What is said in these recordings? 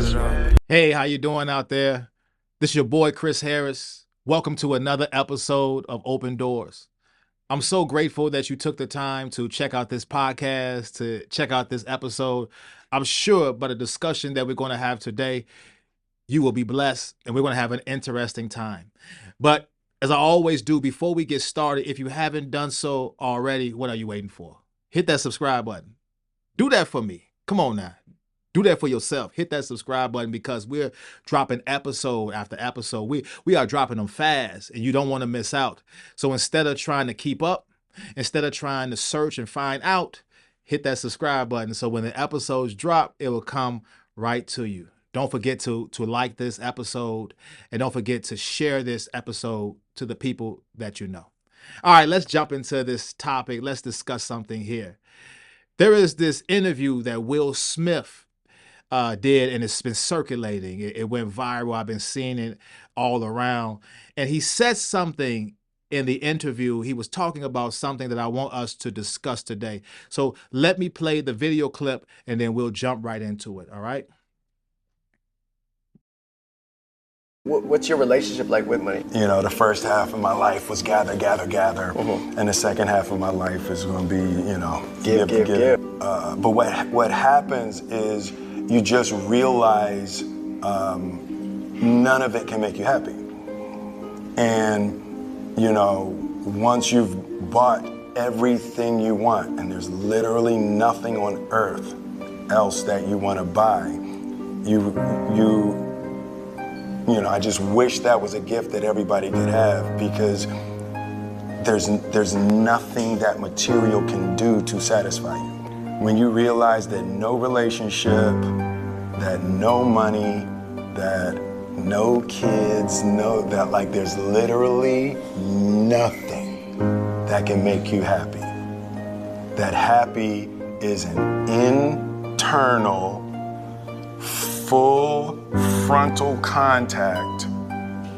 it off. Hey, how you doing out there? This is your boy Chris Harris. Welcome to another episode of Open Doors. I'm so grateful that you took the time to check out this podcast, to check out this episode. I'm sure by the discussion that we're going to have today, you will be blessed and we're going to have an interesting time. But as I always do, before we get started, if you haven't done so already, what are you waiting for? Hit that subscribe button. Do that for me. Come on now. Do that for yourself. Hit that subscribe button because we're dropping episode after episode. We are dropping them fast and you don't want to miss out. So instead of trying to keep up, instead of trying to search and find out, hit that subscribe button. So when the episodes drop, it will come right to you. Don't forget to like this episode and don't forget to share this episode to the people that you know. All right, let's jump into this topic. Let's discuss something here. There is this interview that Will Smith did, and it's been circulating. It went viral. I've been seeing it all around. And he said something in the interview. He was talking about something that I want us to discuss today. So let me play the video clip and then we'll jump right into it. All right. What's your relationship like with money? You know, the first half of my life was gather, gather, gather. And the second half of my life is going to be, you know, give. But what happens is you just realize none of it can make you happy. And, you know, once you've bought everything you want, and there's literally nothing on earth else that you want to buy, you know, I just wish that was a gift that everybody could have, because there's nothing that material can do to satisfy you. When you realize that no relationship, that no money, that no kids, that there's literally nothing that can make you happy. That happy is an internal, full frontal contact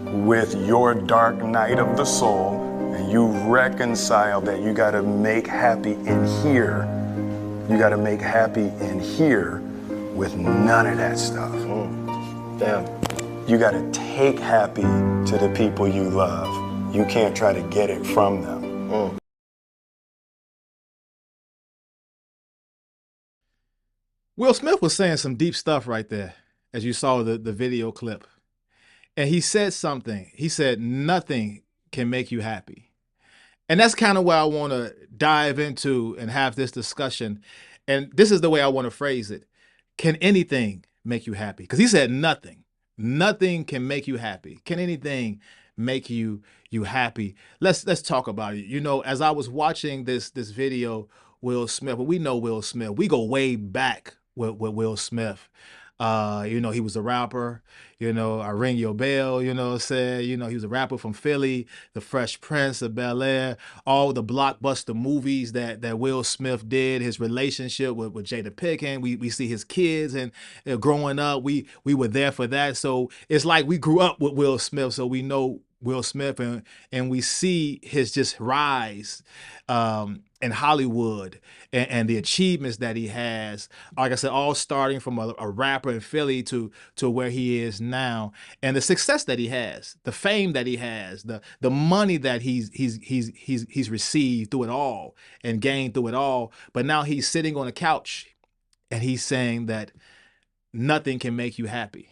with your dark night of the soul, and you reconcile that you got to make happy in here. You got to make happy in here with none of that stuff. Damn. You got to take happy to the people you love. You can't try to get it from them. Will Smith was saying some deep stuff right there, as you saw the video clip. And he said something. He said, nothing can make you happy. And that's kind of where I want to dive into and have this discussion. And this is the way I want to phrase it. Can anything make you happy? Because he said nothing. Nothing can make you happy. Can anything make you happy? Let's talk about it. You know, as I was watching this video, Will Smith, well, we know Will Smith. We go way back with Will Smith. You know, he was a rapper, you know, I Ring Your Bell, you know what I'm saying? You know, he was a rapper from Philly, The Fresh Prince of Bel-Air, all the blockbuster movies that Will Smith did, his relationship with Jada Pinkett. We see his kids and growing up, we were there for that. So it's like we grew up with Will Smith, so we know Will Smith and we see his just rise in Hollywood and the achievements that he has. Like I said, all starting from a rapper in Philly to where he is now, and the success that he has, the fame that he has, the money that he's received through it all and gained through it all. But now he's sitting on a couch and he's saying that nothing can make you happy.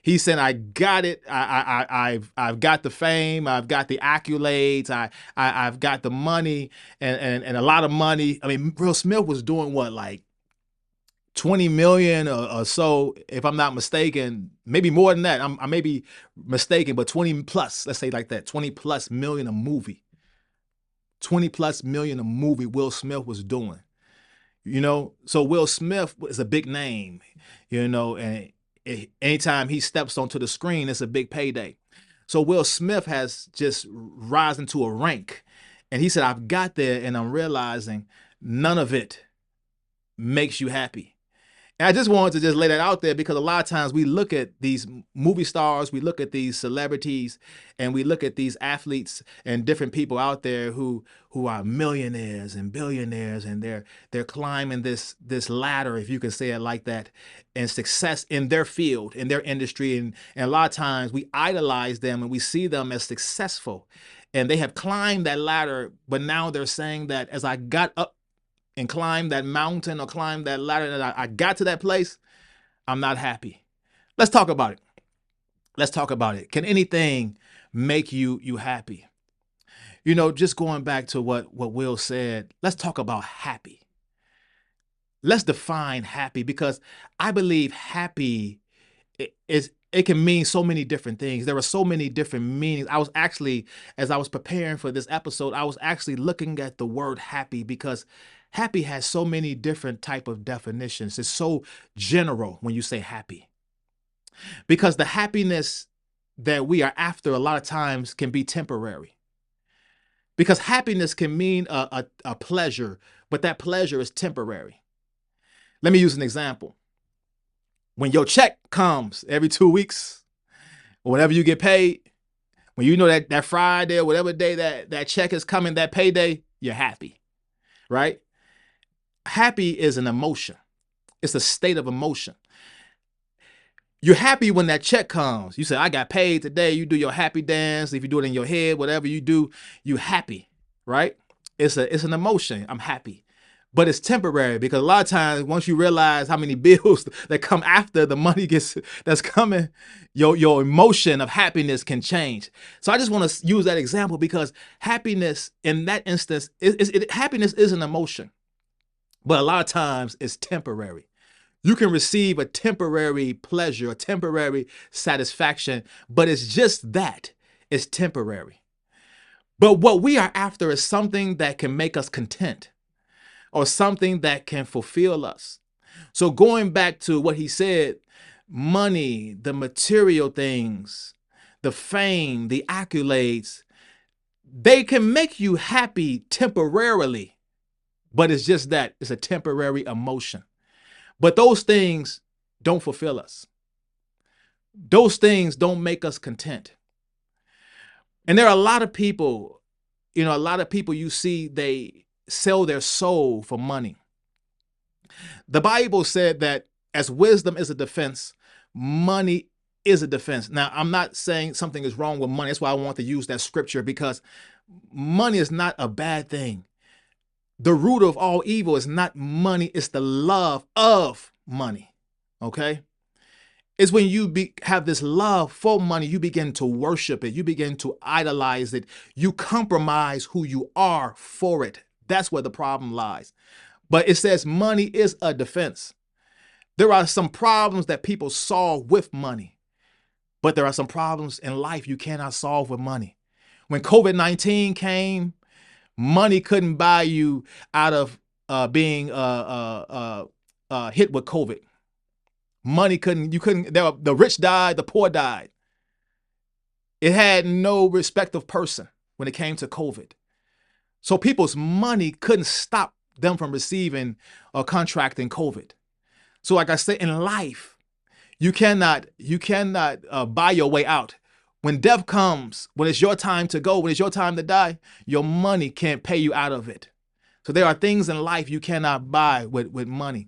He said, I got it. I've got the fame. I've got the accolades. I've got the money and a lot of money. I mean, Will Smith was doing what, like 20 million or so, if I'm not mistaken, maybe more than that. I may be mistaken, but 20 plus, let's say like that, 20 plus million a movie. 20 plus million a movie Will Smith was doing. You know, so Will Smith is a big name, you know, and anytime he steps onto the screen, it's a big payday. So Will Smith has just risen to a rank. And he said, I've got there and I'm realizing none of it makes you happy. And I just wanted to just lay that out there because a lot of times we look at these movie stars, we look at these celebrities, and we look at these athletes and different people out there who are millionaires and billionaires, and they're climbing this ladder, if you can say it like that, and success in their field, in their industry. And a lot of times we idolize them and we see them as successful. And they have climbed that ladder, but now they're saying that as I got up and climb that mountain or climb that ladder, and I got to that place, I'm not happy. Let's talk about it. Let's talk about it. Can anything make you happy? You know, just going back to what Will said, let's talk about happy. Let's define happy, because I believe happy is, it can mean so many different things. There are so many different meanings. I was actually, as I was preparing for this episode, I was actually looking at the word happy, because happy has so many different type of definitions. It's so general when you say happy, because the happiness that we are after a lot of times can be temporary, because happiness can mean a pleasure, but that pleasure is temporary. Let me use an example. When your check comes every 2 weeks, or whenever you get paid, when you know that Friday or whatever day that check is coming, that payday, you're happy, right? Happy is an emotion. It's a state of emotion. You're happy when that check comes. You say, I got paid today. You do your happy dance. If you do it in your head, whatever you do, you happy, right? It's an emotion. I'm happy. But it's temporary, because a lot of times once you realize how many bills that come after the money that's coming, your emotion of happiness can change. So I just want to use that example, because happiness in that instance, happiness is an emotion, but a lot of times it's temporary. You can receive a temporary pleasure, a temporary satisfaction, but it's just that. It's temporary. But what we are after is something that can make us content, or something that can fulfill us. So going back to what he said, money, the material things, the fame, the accolades, they can make you happy temporarily, but it's just that. It's a temporary emotion. But those things don't fulfill us. Those things don't make us content. And there are a lot of people, you see, they sell their soul for money. The Bible said that as wisdom is a defense, money is a defense. Now, I'm not saying something is wrong with money. That's why I want to use that scripture, because money is not a bad thing. The root of all evil is not money, it's the love of money, okay? It's when you have this love for money, you begin to worship it, you begin to idolize it, you compromise who you are for it. That's where the problem lies. But it says money is a defense. There are some problems that people solve with money, but there are some problems in life you cannot solve with money. When COVID-19 came, money couldn't buy you out of being hit with COVID. Money couldn't, the rich died, the poor died. It had no respect of person when it came to COVID. So people's money couldn't stop them from receiving or contracting COVID. So like I said, in life, you cannot buy your way out. When death comes, when it's your time to go, when it's your time to die, your money can't pay you out of it. So there are things in life you cannot buy with money.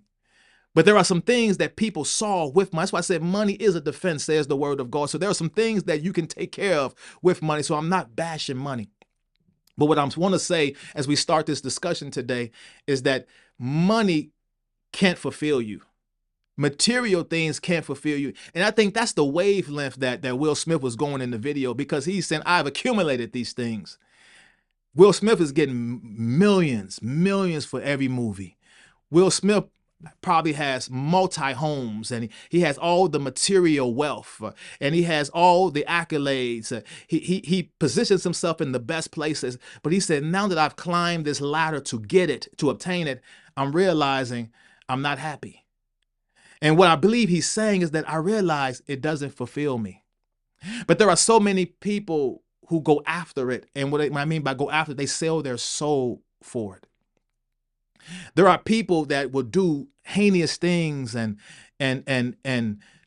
But there are some things that people solve with money. That's why I said money is a defense, says the word of God. So there are some things that you can take care of with money. So I'm not bashing money. But what I want to say as we start this discussion today is that money can't fulfill you. Material things can't fulfill you. And I think that's the wavelength that Will Smith was going in the video, because he's saying, I've accumulated these things. Will Smith is getting millions for every movie. Will Smith probably has multi-homes, and he has all the material wealth, and he has all the accolades. He positions himself in the best places. But he said, now that I've climbed this ladder to get it, to obtain it, I'm realizing I'm not happy. And what I believe he's saying is that I realize it doesn't fulfill me. But there are so many people who go after it. And what I mean by go after it, they sell their soul for it. There are people that will do heinous things and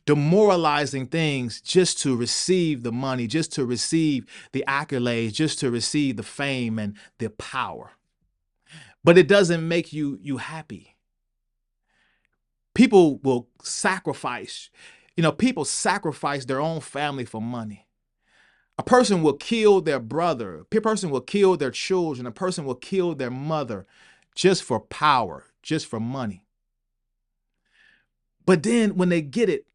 demoralizing things just to receive the money, just to receive the accolades, just to receive the fame and the power. But it doesn't make you happy. People will sacrifice, people sacrifice their own family for money. A person will kill their brother. A person will kill their children. A person will kill their mother just for power, just for money. But then when they get it,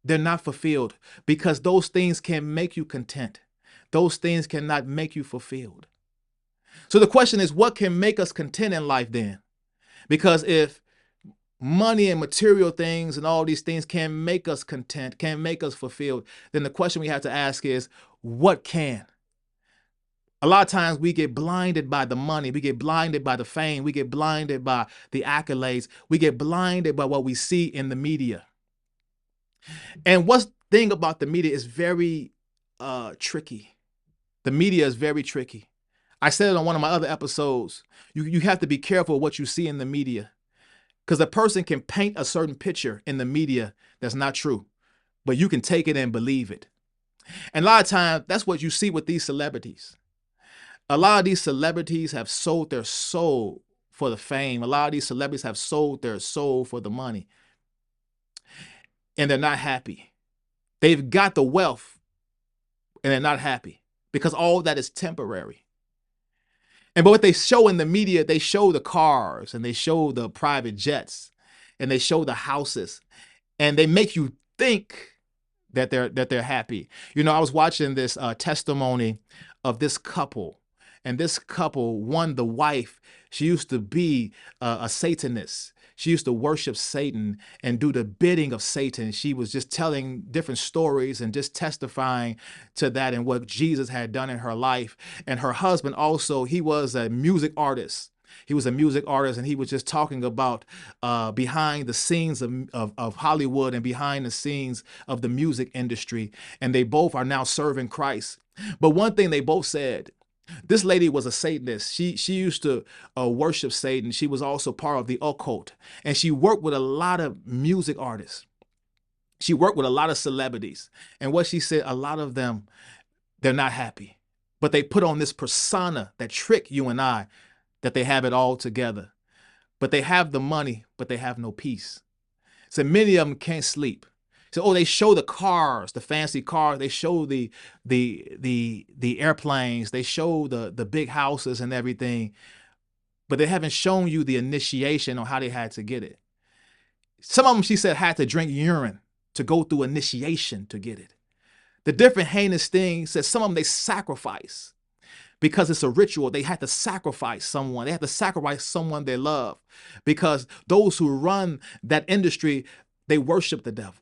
they're not fulfilled because those things can make you content. Those things cannot make you fulfilled. So the question is, what can make us content in life then? Because if money and material things and all these things can make us content, can make us fulfilled, then the question we have to ask is, what can? A lot of times we get blinded by the money, we get blinded by the fame, we get blinded by the accolades, we get blinded by what we see in the media. And what's the thing about the media is very tricky. The media is very tricky. I said it on one of my other episodes. You have to be careful what you see in the media, because a person can paint a certain picture in the media that's not true, but you can take it and believe it. And a lot of times that's what you see with these celebrities. A lot of these celebrities have sold their soul for the fame. A lot of these celebrities have sold their soul for the money. And they're not happy. They've got the wealth and they're not happy because all that is temporary. But what they show in the media, they show the cars and they show the private jets and they show the houses and they make you think that they're happy. I was watching this testimony of this couple. And this couple, the wife, she used to be a Satanist. She used to worship Satan and do the bidding of Satan. She was just telling different stories and just testifying to that and what Jesus had done in her life. And her husband also, he was a music artist. He was a music artist, and he was just talking about behind the scenes of Hollywood and behind the scenes of the music industry. And they both are now serving Christ. But one thing they both said, this lady was a Satanist. She used to worship Satan. She was also part of the occult. And she worked with a lot of music artists. She worked with a lot of celebrities. And what she said, a lot of them, they're not happy. But they put on this persona that trick you and I, that they have it all together. But they have the money, but they have no peace. So many of them can't sleep. So, they show the cars, the fancy cars. They show the airplanes. They show the big houses and everything. But they haven't shown you the initiation on how they had to get it. Some of them, she said, had to drink urine to go through initiation to get it. The different heinous things, said some of them they sacrifice because it's a ritual. They had to sacrifice someone. They had to sacrifice someone they love because those who run that industry, they worship the devil.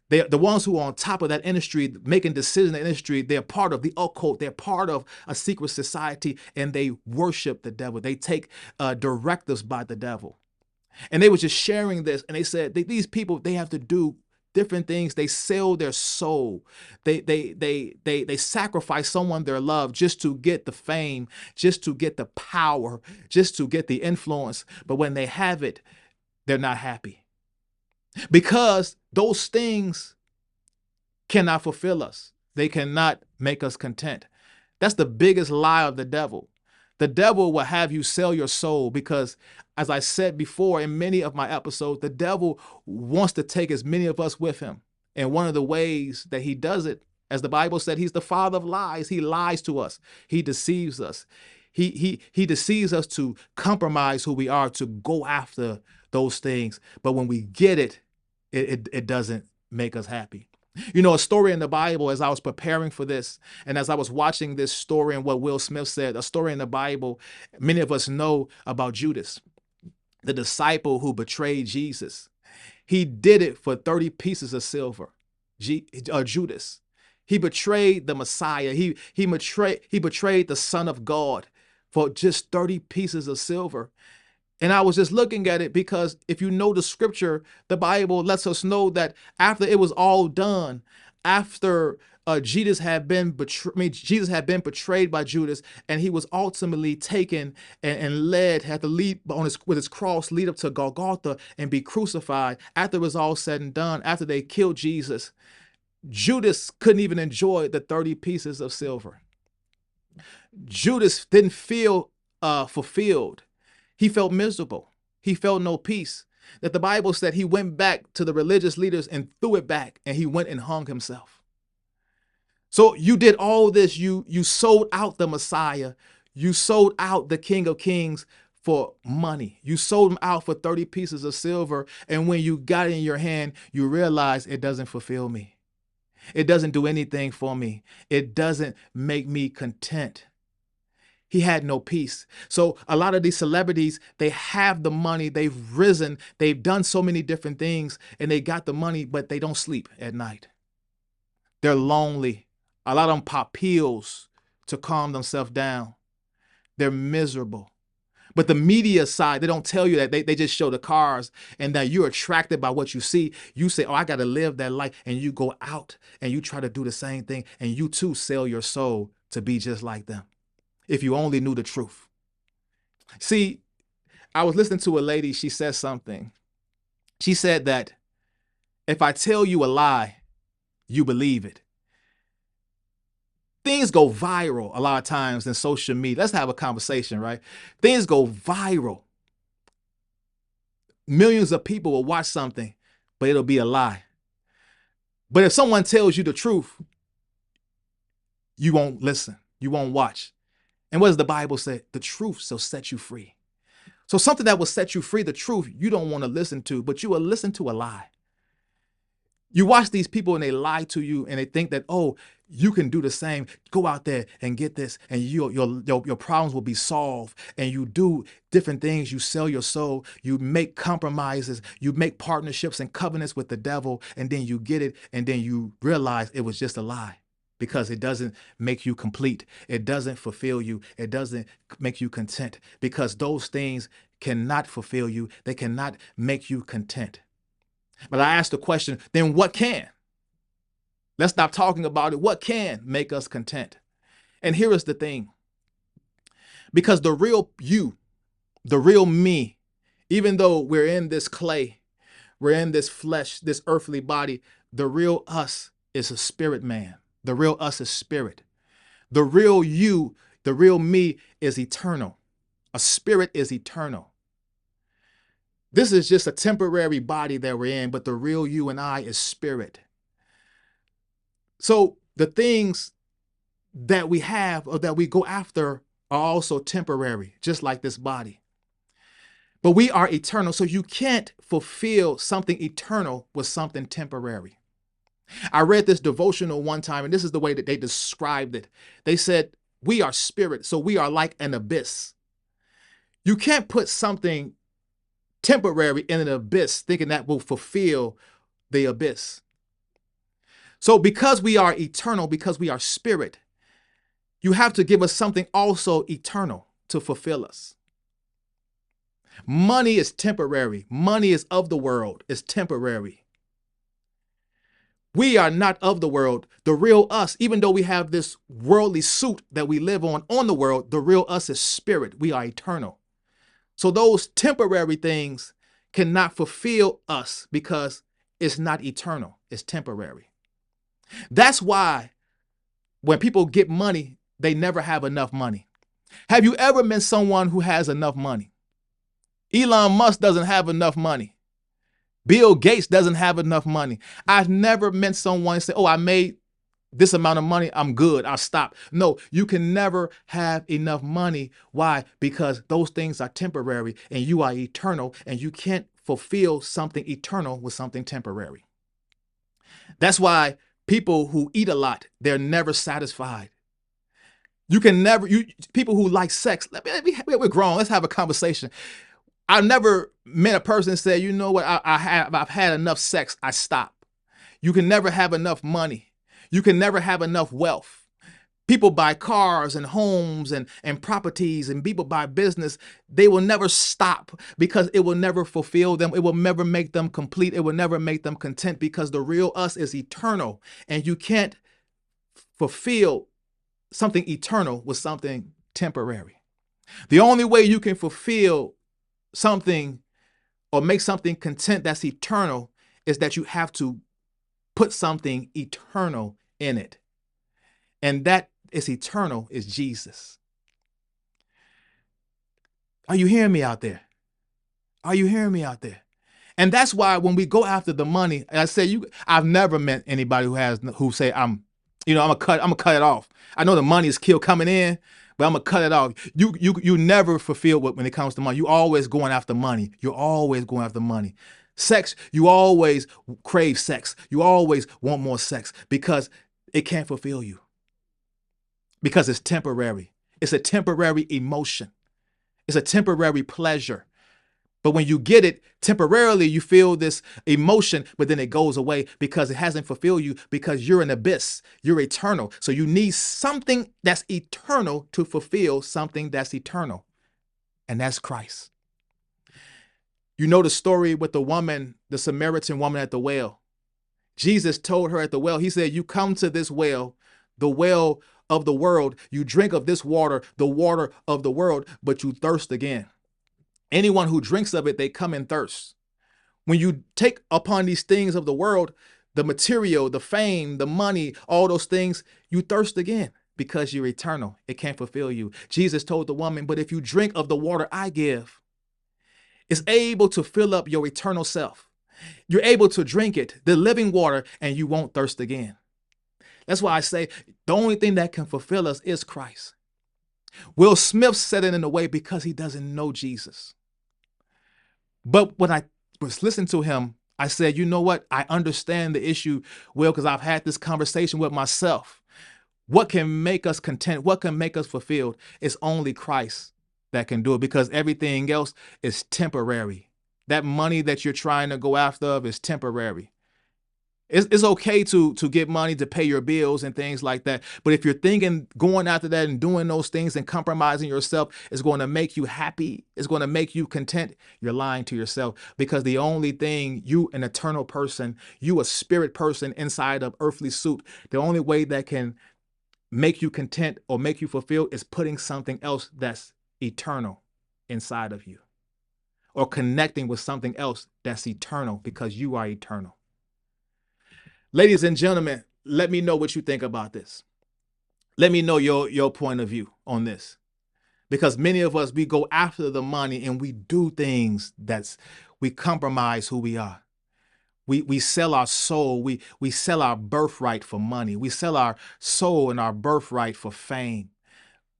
They're the ones who are on top of that industry, making decisions in the industry. They're part of the occult. They're part of a secret society, and they worship the devil. They take directives by the devil. And they were just sharing this, and they said these people, they have to do different things. They sell their soul. They sacrifice someone they love just to get the fame, just to get the power, just to get the influence. But when they have it, they're not happy. Because those things cannot fulfill us. They cannot make us content. That's the biggest lie of the devil. The devil will have you sell your soul because, as I said before in many of my episodes, the devil wants to take as many of us with him. And one of the ways that he does it, as the Bible said, he's the father of lies. He lies to us. He deceives us. He deceives us to compromise who we are, to go after those things. But when we get it, it doesn't make us happy. A story in the Bible, as I was preparing for this, and as I was watching this story and what Will Smith said, a story in the Bible, many of us know about Judas, the disciple who betrayed Jesus. He did it for 30 pieces of silver. Judas. He betrayed the Messiah. He betrayed the Son of God for just 30 pieces of silver. And I was just looking at it because if you know the scripture, the Bible lets us know that after it was all done, after Jesus had been betrayed by Judas, and he was ultimately taken and had to lead with his cross, lead up to Golgotha and be crucified. After it was all said and done, after they killed Jesus, Judas couldn't even enjoy the 30 pieces of silver. Judas didn't feel fulfilled. He felt miserable. He felt no peace. That the Bible said he went back to the religious leaders and threw it back, and he went and hung himself. So you did all this. You sold out the Messiah. You sold out the King of Kings for money. You sold him out for 30 pieces of silver. And when you got it in your hand, you realize it doesn't fulfill me. It doesn't do anything for me. It doesn't make me content. He had no peace. So a lot of these celebrities, they have the money, they've risen, they've done so many different things, and they got the money, but they don't sleep at night. They're lonely. A lot of them pop pills to calm themselves down. They're miserable. But the media side, they don't tell you that. They just show the cars, and that you're attracted by what you see. You say, oh, I got to live that life. And you go out and you try to do the same thing. And you too sell your soul to be just like them. If you only knew the truth. See, I was listening to a lady, she said something. She said that if I tell you a lie, you believe it. Things go viral a lot of times in social media. Let's have a conversation, right? Things go viral. Millions of people will watch something, but it'll be a lie. But if someone tells you the truth, you won't listen. You won't watch. And what does the Bible say? The truth shall set you free. So something that will set you free, the truth, you don't want to listen to, but you will listen to a lie. You watch these people and they lie to you and they think that, oh, you can do the same. Go out there and get this and your problems will be solved. And you do different things. You sell your soul. You make compromises. You make partnerships and covenants with the devil. And then you get it. And then you realize it was just a lie. Because it doesn't make you complete. It doesn't fulfill you. It doesn't make you content. Because those things cannot fulfill you. They cannot make you content. But I asked the question, then what can? Let's stop talking about it. What can make us content? And here is the thing. Because the real you, the real me, even though we're in this clay, we're in this flesh, this earthly body, the real us is a spirit man. The real us is spirit. The real you, the real me is eternal. A spirit is eternal. This is just a temporary body that we're in, but the real you and I is spirit. So the things that we have or that we go after are also temporary, just like this body. But we are eternal, so you can't fulfill something eternal with something temporary. I read this devotional one time, and this is the way that they described it. They said, we are spirit, so we are like an abyss. You can't put something temporary in an abyss thinking that will fulfill the abyss. So because we are eternal, because we are spirit, you have to give us something also eternal to fulfill us. Money is temporary. Money is of the world. It's temporary. We are not of the world. The real us, even though we have this worldly suit that we live on the world, the real us is spirit. We are eternal. So those temporary things cannot fulfill us because it's not eternal. It's temporary. That's why when people get money, they never have enough money. Have you ever met someone who has enough money? Elon Musk doesn't have enough money. Bill Gates doesn't have enough money. I've never met someone say, oh, I made this amount of money, I'm good, I'll stop. No, you can never have enough money. Why? Because those things are temporary and you are eternal, and you can't fulfill something eternal with something temporary. That's why people who eat a lot, they're never satisfied. You can never, people who like sex, we're grown, let's have a conversation. I've never met a person say, you know what, I've had enough sex, I stop. You can never have enough money. You can never have enough wealth. People buy cars and homes and properties, and people buy business. They will never stop because it will never fulfill them. It will never make them complete. It will never make them content because the real us is eternal. And you can't fulfill something eternal with something temporary. The only way you can fulfill something or make something content that's eternal is that you have to put something eternal in it. And that is eternal is Jesus. Are you hearing me out there? Are you hearing me out there? And that's why when we go after the money, I say I've never met anybody who say I'm gonna cut it off. I know the money is still coming in, but I'm gonna cut it off. You never fulfill when it comes to money. You always going after money. You're always going after money. Sex, you always crave sex. You always want more sex because it can't fulfill you. Because it's temporary. It's a temporary emotion. It's a temporary pleasure. But when you get it temporarily, you feel this emotion, but then it goes away because it hasn't fulfilled you because you're an abyss. You're eternal. So you need something that's eternal to fulfill something that's eternal. And that's Christ. You know the story with the woman, the Samaritan woman at the well. Jesus told her at the well, he said, you come to this well, the well of the world. You drink of this water, the water of the world, but you thirst again. Anyone who drinks of it, they come in thirst. When you take upon these things of the world, the material, the fame, the money, all those things, you thirst again because you're eternal. It can't fulfill you. Jesus told the woman, but if you drink of the water I give, it's able to fill up your eternal self. You're able to drink it, the living water, and you won't thirst again. That's why I say the only thing that can fulfill us is Christ. Will Smith said it in a way because he doesn't know Jesus. But when I was listening to him, I said, you know what? I understand the issue, Will, because I've had this conversation with myself. What can make us content? What can make us fulfilled? It's only Christ that can do it because everything else is temporary. That money that you're trying to go after is temporary. It's okay to get money to pay your bills and things like that. But if you're thinking going after that and doing those things and compromising yourself is going to make you happy, it's going to make you content, you're lying to yourself because the only thing you, an eternal person, you a spirit person inside of earthly suit, the only way that can make you content or make you fulfilled is putting something else that's eternal inside of you or connecting with something else that's eternal because you are eternal. Ladies and gentlemen, let me know what you think about this. Let me know your point of view on this. Because many of us, we go after the money and we do things we compromise who we are. We sell our soul. We sell our birthright for money. We sell our soul and our birthright for fame.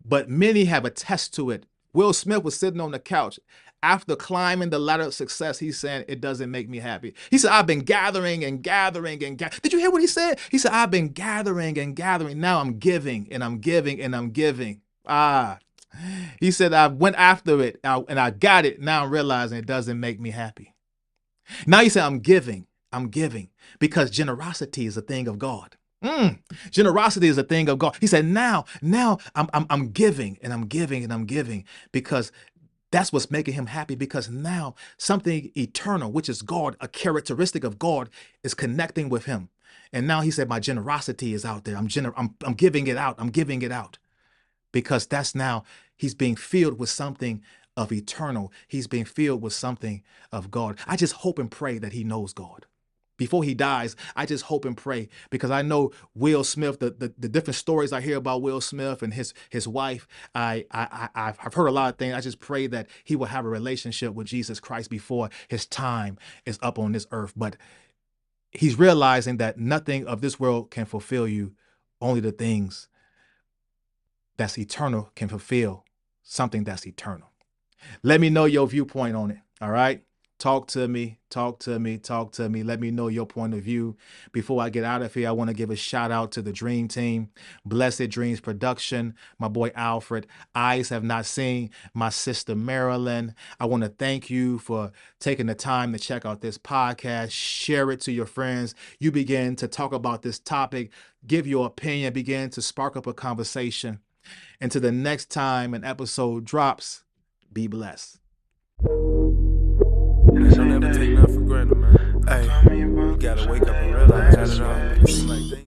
But many have attested to it. Will Smith was sitting on the couch. After climbing the ladder of success, he's saying, it doesn't make me happy. He said, I've been gathering and gathering and gathering. Did you hear what he said? He said, I've been gathering and gathering. Now I'm giving and I'm giving and I'm giving. He said, I went after it and I got it. Now I'm realizing it doesn't make me happy. Now he said, I'm giving because generosity is a thing of God. Generosity is a thing of God. He said, now I'm giving and I'm giving and I'm giving because that's what's making him happy because now something eternal, which is God, a characteristic of God, is connecting with him. And now he said, my generosity is out there. I'm giving it out. I'm giving it out because that's now he's being filled with something of eternal. He's being filled with something of God. I just hope and pray that he knows God. Before he dies, I just hope and pray because I know Will Smith, the different stories I hear about Will Smith and his wife, I've heard a lot of things. I just pray that he will have a relationship with Jesus Christ before his time is up on this earth. But he's realizing that nothing of this world can fulfill you. Only the things that's eternal can fulfill something that's eternal. Let me know your viewpoint on it. All right. Talk to me, talk to me, talk to me. Let me know your point of view. Before I get out of here, I want to give a shout out to the Dream Team, Blessed Dreams Production, my boy Alfred, Eyes Have Not Seen, my sister Marilyn. I want to thank you for taking the time to check out this podcast. Share it to your friends. You begin to talk about this topic, give your opinion, begin to spark up a conversation. Until the next time an episode drops, be blessed. Don't ever take nothing for granted, man. Hey, you gotta wake up and realize that it all.